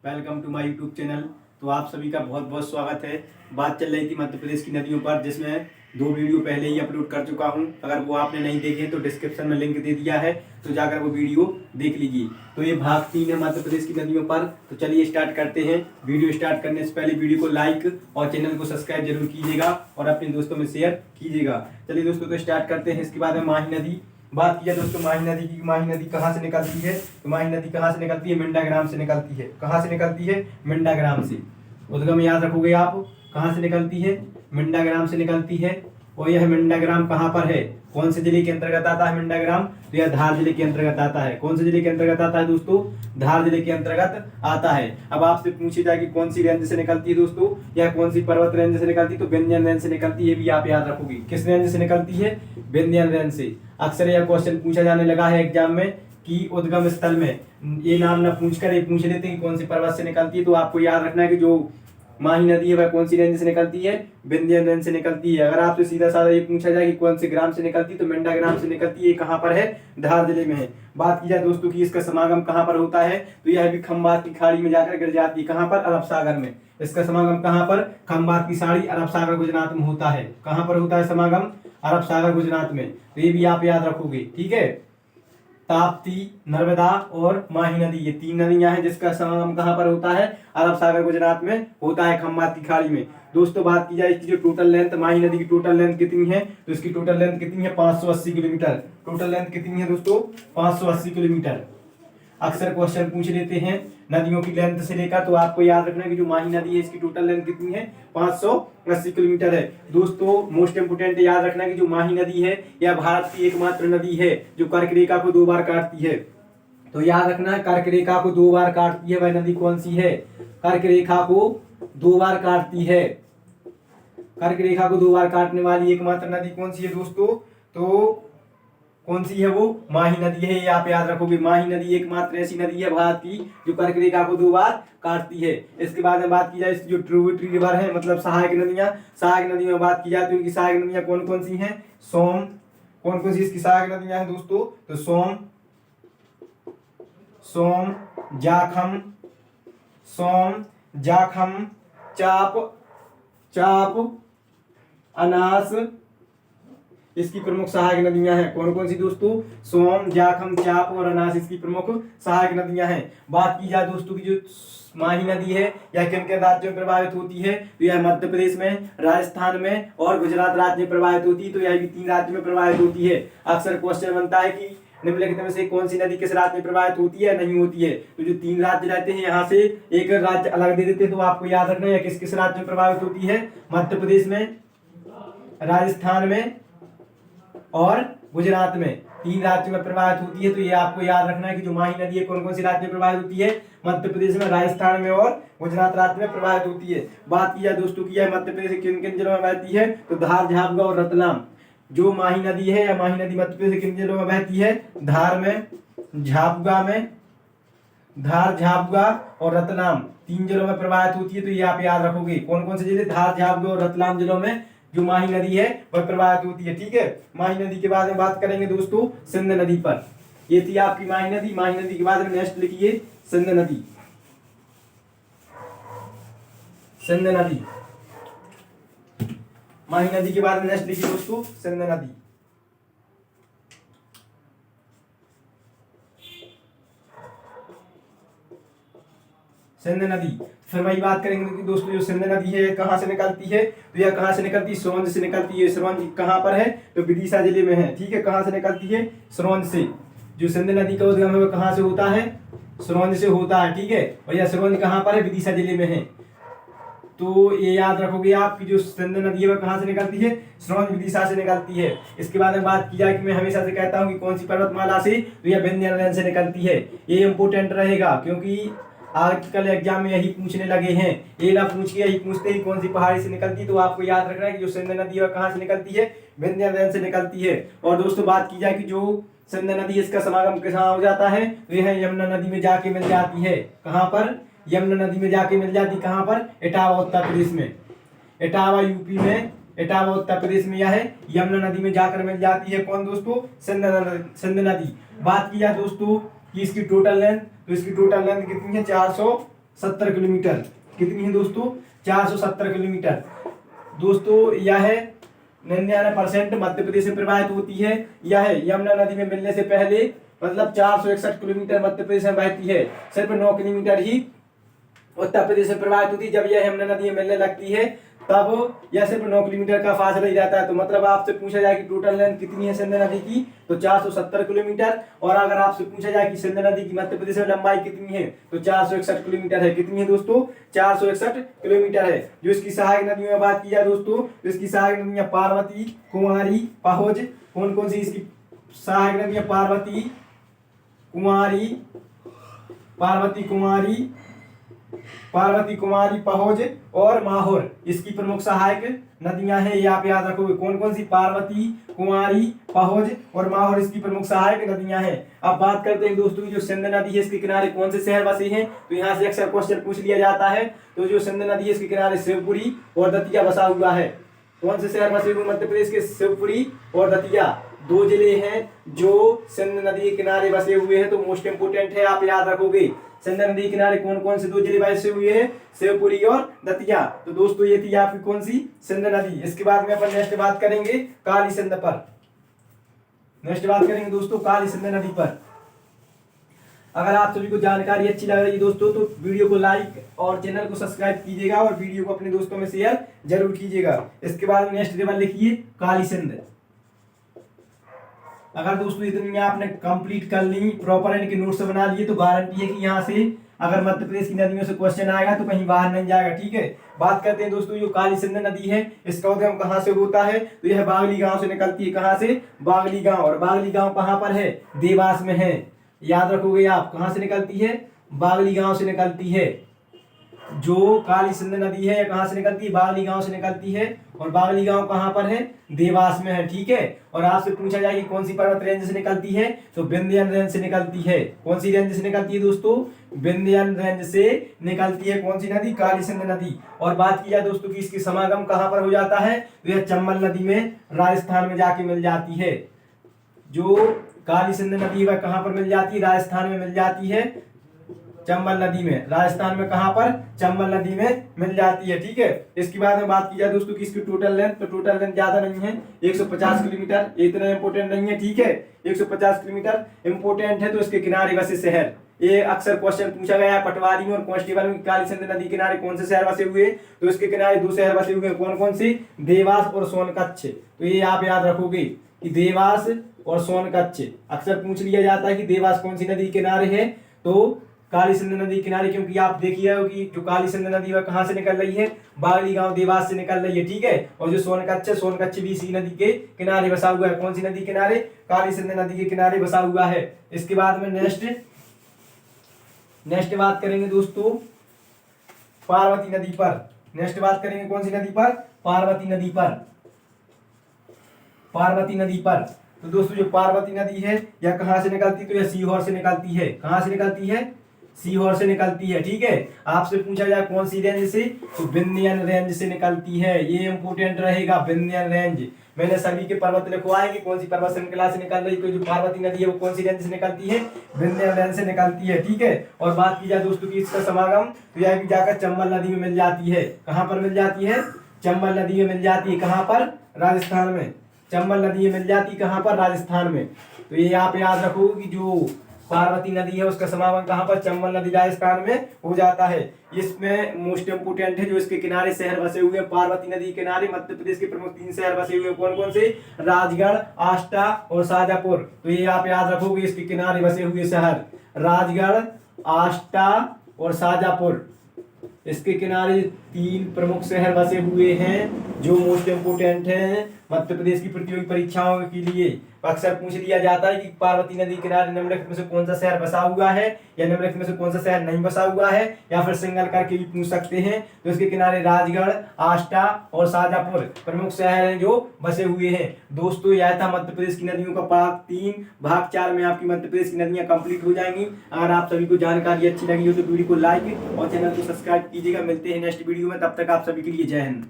Welcome to my YouTube channel. तो आप सभी का बहुत बहुत स्वागत है। बात चल रही थी मध्य प्रदेश की नदियों पर, जिसमें 2 वीडियो पहले ही अपलोड कर चुका हूं। अगर वो आपने नहीं देखे तो डिस्क्रिप्शन में लिंक दे दिया है, तो जाकर वो वीडियो देख लीजिए। तो ये भाग 3 है मध्य प्रदेश की नदियों पर। तो चलिए स्टार्ट करते हैं। वीडियो स्टार्ट करने से पहले वीडियो को लाइक और चैनल को सब्सक्राइब जरूर कीजिएगा और अपने दोस्तों में शेयर कीजिएगा। चलिए दोस्तों, तो स्टार्ट करते हैं। इसके बाद में माही नदी बात किया दोस्तों, माही नदी की। माही नदी कहाँ से निकलती है? तो माही नदी कहाँ से निकलती है? मिंडा ग्राम से निकलती है। कहाँ से निकलती है? मिंडा ग्राम से। उद्गम याद रखोगे आप, कहाँ से निकलती है? मिंडा ग्राम से निकलती है। और यह मिंडा ग्राम कहाँ पर है? कौन से जिले के अंतर्गत आता है मिंडा ग्राम? तो यह धार जिले के अंतर्गत आता है। कौन से जिले के अंतर्गत आता है दोस्तों? धार जिले के अंतर्गत आता है। अब आपसे पूछी जाए कि कौन सी रेंज से निकलती है दोस्तों, या कौन सी पर्वत रेंज से निकलती है? तो विंध्यन रेंज से निकलती है। ये भी आप याद रखोगे। किस रेंज से निकलती है? विंध्यन रेंज से। अक्सर यह क्वेश्चन पूछा जाने लगा है एग्जाम में कि उद्गम स्थल में ये नाम न पूछकर ये पूछ लेते हैं कि कौन सी पर्वत से निकलती है। तो आपको याद रखना है कि जो माही नदी है वह कौन सी रेंज से निकलती है? विंध्यन रेंज से निकलती है। अगर आपसे सीधा साधा ये पूछा जाए कि कौन से ग्राम से निकलती है, तो मिंडा ग्राम से निकलती है। कहाँ पर है? धार जिले में है। बात की जाए दोस्तों कि इसका समागम कहाँ पर होता है, तो यह भी खंबात की खाड़ी में जाकर गिर जाती है। कहाँ पर? अरब सागर में। इसका समागम कहाँ पर? खंबात की खाड़ी, अरब सागर, गुजरात में होता है। कहाँ पर होता है समागम? अरब सागर, गुजरात में। तो ये भी आप याद रखोगे, ठीक है। ताप्ती, नर्मदा और माही नदी, ये 3 नदियां हैं जिसका संगम कहाँ पर होता है? अरब सागर, गुजरात में होता है, खंबात की खाड़ी में। दोस्तों बात की जाए इसकी जो टोटल लेंथ, माही नदी की टोटल लेंथ कितनी है? तो इसकी टोटल लेंथ कितनी है? 580 किलोमीटर। टोटल लेंथ कितनी है दोस्तों? 580 किलोमीटर। अक्सर क्वेश्चन पूछ लेते हैं नदियों की लेंथ से लेकर, तो आपको याद रखना है कि जो माही नदी है इसकी टोटल लेंथ कितनी है? 580 किलोमीटर है। दोस्तों मोस्ट इंपोर्टेंट याद रखना है कि जो माही नदी है यह भारत की एकमात्र नदी है जो कर्क रेखा को 2 बार काटती है। तो याद रखना है, कर्क रेखा को 2 बार काटती है वह नदी कौन सी है? कर्क रेखा को 2 बार काटती है। कर्क रेखा को 2 बार काटने वाली एकमात्र नदी कौन सी है दोस्तों? तो कौन सी है वो? माही नदी है। ये आप याद रखोगे। माही नदी एकमात्र ऐसी नदी है भारत की जो कर्क रेखा को 2 बार काटती है। इसके बाद में बात की जाए जो ट्रिब्यूटरी रिवर है, मतलब सहायक नदियां, सहायक नदियों में बात की जाए तो इनकी सहायक नदियां कौन कौन सी हैं? सोम। कौन कौन सी इसकी सहायक नदियां हैं दोस्तों? तो सोम, जाखम, चाप, अनास, इसकी प्रमुख सहायक नदियां हैं। कौन कौन सी दोस्तों? सोम, जाखम, चाप और अनास इसकी प्रमुख सहायक नदियां हैं। बात की जाए दोस्तों की जो माही नदी है यह किन किन राज्यों में प्रभावित होती है? तो यह मध्य प्रदेश में, राजस्थान में और गुजरात राज्य में प्रभावित होती है। तो यह भी 3 राज्य में प्रभावित होती है। अक्सर क्वेश्चन बनता है कि निम्नलिखित में से कौन सी नदी किस राज्य में प्रभावित होती है, नहीं होती है। तो जो 3 राज्य रहते हैं यहाँ से एक राज्य अलग दे देते हैं। तो आपको याद रखना है किस किस राज्य में प्रभावित होती है? मध्य प्रदेश में, राजस्थान में और गुजरात में। 3 राज्यों में प्रभावित होती है। तो ये आपको याद रखना है कि जो माही नदी है कौन कौन सी राज्य में प्रभावित होती है? मध्य प्रदेश में, राजस्थान में और गुजरात राज्य में प्रभावित होती है। बात की जाए दोस्तों की यह मध्य प्रदेश के किन किन जिलों में बहती है? तो धार, झाबुआ और रतलाम। जो माही नदी है या माही नदी मध्य प्रदेश के किन जिलों में बहती है? धार में, झाबुआ में, धार, झाबुआ और रतलाम 3 जिलों में प्रभावित होती है। तो ये आप याद रखोगे। कौन कौन से जिले? धार, झाबुआ और रतलाम जिलों में जो माही नदी है वह प्रभावित होती है, ठीक है। माही नदी के बाद में बात करेंगे दोस्तों सिंध नदी पर। ये थी आपकी माही नदी। माही नदी के बाद में नेक्स्ट लिखिए सिंध नदी। सिंध नदी, माही नदी के बाद में नेक्स्ट लिखिए दोस्तों सिंध नदी। सिंध नदी, फिर वही बात करेंगे कि दोस्तों जो सिंध नदी है कहाँ से निकलती है? तो यह कहाँ से निकलती है? सिरोंज से निकलती है। सिरोंज कहाँ पर है? तो विदिशा जिले में है, ठीक है। कहाँ से निकलती है? सिरोंज से। जो सिंध नदी का उद्गम है वो कहाँ से होता है? सिरोंज से होता है, ठीक है। और यह सिरोंज कहाँ पर है? विदिशा जिले में है। तो ये याद रखोगे आप कि जो सिंध नदी है वह कहाँ से निकलती है? सिरोंज, विदिशा से निकलती है। इसके बाद में बात की जाए कि मैं हमेशा से कहता हूँ कि कौन सी पर्वतमाला से, तो यह विंध्य रेंज से निकलती है। ये इंपोर्टेंट रहेगा क्योंकि आजकल एग्जाम में यही पूछने लगे हैं। ये ना पूछ के यही पूछते ही कौन सी पहाड़ी से निकलती है। तो आपको याद रखना है कि जो सिंध नदी है कहाँ से निकलती है? विंध्य रेंज से निकलती है। और दोस्तों बात की जाए कि जो सिंध नदी इसका समागम कहाँ हो जाता है? तो यह यमुना नदी में जाके मिल जाती है। कहाँ पर? यमुना नदी में जाके मिल जाती। कहाँ पर? इटावा, उत्तर प्रदेश में। इटावा यूपी में, इटावा उत्तर प्रदेश में यह यमुना नदी में जाकर मिल जाती है। कौन दोस्तों? सिंध नदी। बात की जाए दोस्तों कि इसकी टोटल लेंथ, तो इसकी टोटल लेंथ कितनी है? 400 किलोमीटर। कितनी है दोस्तों? 470 किलोमीटर। दोस्तों यह 99% मध्य प्रदेश में प्रवाहित होती है। यह यमुना नदी में मिलने से पहले मतलब 461 किलोमीटर मध्य प्रदेश में बहती है। सिर्फ 9 किलोमीटर ही उत्तर प्रदेश में प्रवाहित होती है। जब यह यमुना नदी में मिलने लगती है तब यह सिर्फ 9 किलोमीटर का फासला ही रहता है। तो मतलब आपसे पूछा जाए कि टोटल लेंथ कितनी है सिंध नदी की, तो 470 किलोमीटर। और अगर आपसे पूछा जाए कि सिंध नदी की मध्य प्रदेश में लंबाई कितनी है, तो 461 किलोमीटर है। कितनी है दोस्तों? 461 किलोमीटर है। जो इसकी सहायक नदियों में बात की जाए दोस्तों, तो इसकी सहायक नदियां पार्वती, कुमारी, पहुज। कौन कौन सी इसकी सहायक नदियां? पार्वती, कुमारी, पहुज और माहौर इसकी प्रमुख सहायक नदियां हैं। ये आप याद रखोगे। कौन कौन सी? पार्वती, कुमारी, पहुज और माहौर इसकी प्रमुख सहायक नदियां हैं। अब बात करते हैं दोस्तों, जो सिंध नदी है इसके किनारे कौन से शहर बसे हैं, तो यहाँ से अक्सर क्वेश्चन पूछ लिया जाता है। तो जो सिंध नदी है इसके किनारे शिवपुरी और दतिया बसा हुआ है। कौन से शहर बसे हुए मध्य प्रदेश के? शिवपुरी और दतिया, 2 जिले हैं जो सिंध नदी के किनारे बसे हुए हैं। तो मोस्ट इंपोर्टेंट है, आप याद रखोगे। सिंध नदी के किनारे कौन कौन से 2 जिले बसे हुए हैं? शिवपुरी और दतिया। तो दोस्तों ये थी आपकी कौन सी? सिंध नदी। इसके बाद में अपन नेक्स्ट बात करेंगे काली सिंध पर। नेक्स्ट बात करेंगे दोस्तों काली सिंध नदी पर। अगर आप सभी को जानकारी अच्छी लग रही है दोस्तों, तो वीडियो को लाइक और चैनल को सब्सक्राइब कीजिएगा और वीडियो को अपने दोस्तों में शेयर जरूर कीजिएगा। इसके बाद नेक्स्ट टेबल लिखिए काली सिंध। अगर दोस्तों इतनी आपने कंप्लीट कर ली, प्रॉपर इनके नोट्स बना लिए, तो गारंटी है कि यहाँ से अगर मध्य प्रदेश की नदियों से क्वेश्चन आएगा तो कहीं बाहर नहीं जाएगा। ठीक है। बात करते हैं दोस्तों, जो काली सिंध नदी है इसका उद्गम कहाँ से होता है, तो यह बागली गांव से निकलती है। कहाँ से? बागली गांव। और बागली गांव कहाँ पर है? देवास में है। याद रखोगे आप। कहाँ से निकलती है? बागली गांव से निकलती है। जो काली सिंध नदी है कहाँ से निकलती है? बागली गांव से निकलती है। और बागली गांव कहाँ पर है? देवास में है। ठीक है। और आपसे पूछा जाए कि कौन सी पर्वत रेंज से निकलती है, तो विंध्यन रेंज से निकलती है। कौन सी रेंज से निकलती है दोस्तों? विंध्यन रेंज से निकलती है। कौन सी नदी? काली सिंध नदी। और बात की जाए दोस्तों कि इसकी समागम कहाँ पर हो जाता है, तो यह चंबल नदी में राजस्थान में जाके मिल जाती है। जो काली सिंध नदी वह कहाँ पर मिल जाती है? राजस्थान में मिल जाती है, चंबल नदी में। राजस्थान में कहाँ पर? चंबल नदी में मिल जाती है। ठीक है। इसके बाद में बात की जाए दोस्तों कि इसकी टोटल लेंथ, तो टोटल लेंथ ज्यादा नहीं है, 150 किलोमीटर। इतना इंपोर्टेंट नहीं है। ठीक है। 150 किलोमीटर इंपोर्टेंट है। तो इसके किनारे बसे शहर, ये अक्सर क्वेश्चन पूछा गया है पटवारी में और कांस्टेबल में। काली सिंध नदी किनारे कौन से शहर बसे हुए, तो इसके किनारे 2 शहर बसे हुए हैं। कौन कौन से? देवास और सोनकच्छ। तो ये आप याद रखोगे कि देवास और सोनकच्छ अक्सर पूछ लिया जाता है कि देवास कौन सी नदी किनारे है, तो काली सिंध नदी किनारे। क्योंकि आप देखिए हो कि जो काली सिंध नदी वह कहाँ से निकल रही है? बागली गांव देवास से निकल रही है। ठीक है। और जो सोनकच्छ भी इसी नदी के किनारे बसा हुआ है। कौन सी नदी किनारे? काली सिंध नदी के किनारे बसा हुआ है। इसके बाद में नेक्स्ट बात करेंगे दोस्तों पार्वती नदी पर। नेक्स्ट बात करेंगे कौन सी नदी पर? पार्वती नदी पर। पार्वती नदी पर। तो दोस्तों जो पार्वती नदी है यह कहाँ से निकलती है, तो यह सीहोर से निकलती है। कहाँ से निकलती है? सीहोर से निकलती है। ठीक है। आपसे पूछा जाए कौन सी रेंज से, तो विंध्यन रेंज से निकलती है। ये इंपोर्टेंट रहेगा, विंध्यन रेंज। मैंने सभी के पर्वत लिखवाए कि कौन सी पर्वत श्रृंखला से निकल रही, तो जो पार्वती नदी है वो कौन सी रेंज से निकलती है? विंध्यन रेंज से निकलती है। ठीक है। और बात की जाए दोस्तों की इसका समागम, तो यह भी जाकर चंबल नदी में मिल जाती है। कहाँ पर मिल जाती है? चंबल नदी में मिल जाती है। कहाँ पर? राजस्थान में। चंबल नदी में मिल जाती है। कहाँ पर? राजस्थान में। तो ये आप याद रखो कि जो पार्वती नदी है उसका समागम कहाँ पर? चंबल नदी राजस्थान में हो जाता है। इसमें मोस्ट इंपोर्टेंट है जो इसके किनारे शहर बसे हुए हैं। पार्वती नदी के किनारे मध्य प्रदेश के प्रमुख 3 शहर बसे हुए हैं। कौन कौन से? राजगढ़, आष्टा और शाजापुर। तो ये आप याद रखोगे इसके किनारे बसे हुए शहर राजगढ़, आष्टा और शाजापुर। इसके किनारे 3 प्रमुख शहर बसे हुए हैं जो मोस्ट इंपोर्टेंट हैं मध्य प्रदेश की प्रतियोगी परीक्षाओं के लिए। अक्सर पूछ लिया जाता है कि पार्वती नदी किनारे निम्नलिखित में से कौन सा शहर बसा हुआ है, या निम्नलिखित में से कौन सा शहर नहीं बसा हुआ है, या फिर सिंगल करके भी पूछ सकते हैं। तो इसके किनारे राजगढ़, आष्टा और शाजापुर प्रमुख शहर हैं जो बसे हुए हैं। दोस्तों यह था मध्य प्रदेश की नदियों का पार्ट 3। भाग 4 में आपकी मध्य प्रदेश की नदियां कंप्लीट हो जाएंगी। अगर आप सभी को जानकारी अच्छी लगी हो तो वीडियो को लाइक और चैनल को सब्सक्राइब कीजिएगा। मिलते हैं नेक्स्ट वीडियो में, तब तक आप सभी के लिए जय हिंद।